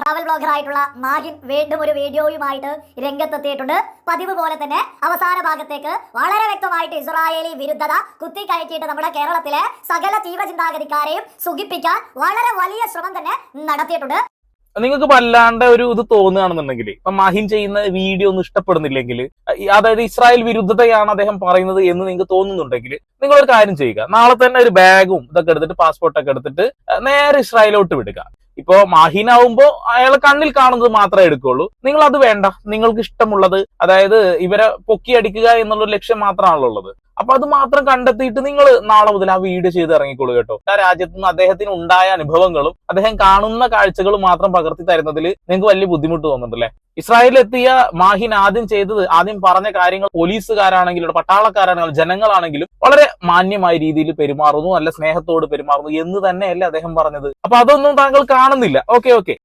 Travel blogger ആയിട്ടുള്ള മാഹിൻ വീണ്ടും ഒരു വീഡിയോയുമായിട്ട് രംഗത്തെത്തിയിട്ടുണ്ട്. പതിവ് പോലെ തന്നെ അവസാന ഭാഗത്തേക്ക് വളരെ വ്യക്തമായിട്ട് ഇസ്രായേലി വിരുദ്ധത കുത്തിക്കയറ്റിയിട്ട് നമ്മുടെ കേരളത്തിലെ സകല തീവ്ര ചിന്താഗതിക്കാരെയും സുഖിപ്പിക്കാൻ വളരെ വലിയ ശ്രമം തന്നെ നടത്തിയിട്ടുണ്ട്. നിങ്ങൾക്ക് വല്ലാണ്ട് ഒരു ഇത് തോന്നുകയാണെന്നുണ്ടെങ്കിൽ ഇപ്പൊ മാഹിൻ ചെയ്യുന്ന വീഡിയോ ഒന്നും ഇഷ്ടപ്പെടുന്നില്ലെങ്കിൽ, അതായത് ഇസ്രായേൽ വിരുദ്ധതയാണ് അദ്ദേഹം പറയുന്നത് എന്ന് നിങ്ങൾക്ക് തോന്നുന്നുണ്ടെങ്കിൽ നിങ്ങൾ ഒരു കാര്യം ചെയ്യുക. നാളെ തന്നെ ഒരു ബാഗും ഇതൊക്കെ എടുത്തിട്ട് പാസ്പോർട്ടൊക്കെ എടുത്തിട്ട് നേരെ ഇസ്രായേലോട്ട് വിടുക. ഇപ്പോ മാഹിനാവുമ്പോ അയാളെ കണ്ണിൽ കാണുന്നത് മാത്രമേ എടുക്കുള്ളൂ. നിങ്ങൾ അത് വേണ്ട, നിങ്ങൾക്ക് ഇഷ്ടമുള്ളത്, അതായത് ഇവരെ പൊക്കിയടിക്കുക എന്നുള്ള ലക്ഷ്യം മാത്രമാണല്ലോ ഉള്ളത്. അപ്പൊ അത് മാത്രം കണ്ടെത്തിയിട്ട് നിങ്ങൾ നാളെ മുതൽ ആ വീഡിയോ ചെയ്ത് ഇറങ്ങിക്കോളൂ കേട്ടോ. ആ രാജ്യത്ത് നിന്ന് അദ്ദേഹത്തിന് ഉണ്ടായ അനുഭവങ്ങളും അദ്ദേഹം കാണുന്ന കാഴ്ചകളും മാത്രം പകർത്തി തരുന്നതിൽ നിങ്ങൾക്ക് വലിയ ബുദ്ധിമുട്ട് തോന്നുന്നുണ്ടല്ലേ. ഇസ്രായേലിലെത്തിയ മാഹിൻ ആദ്യം പറഞ്ഞ കാര്യങ്ങൾ പോലീസുകാരാണെങ്കിലും പട്ടാളക്കാരാണെങ്കിലും ജനങ്ങളാണെങ്കിലും വളരെ മാന്യമായ രീതിയിൽ പെരുമാറുന്നു, നല്ല സ്നേഹത്തോട് പെരുമാറുന്നു എന്ന് തന്നെയല്ലേ അദ്ദേഹം പറഞ്ഞത്. അപ്പൊ അതൊന്നും താങ്കൾ കാണുന്നില്ല. ഓക്കെ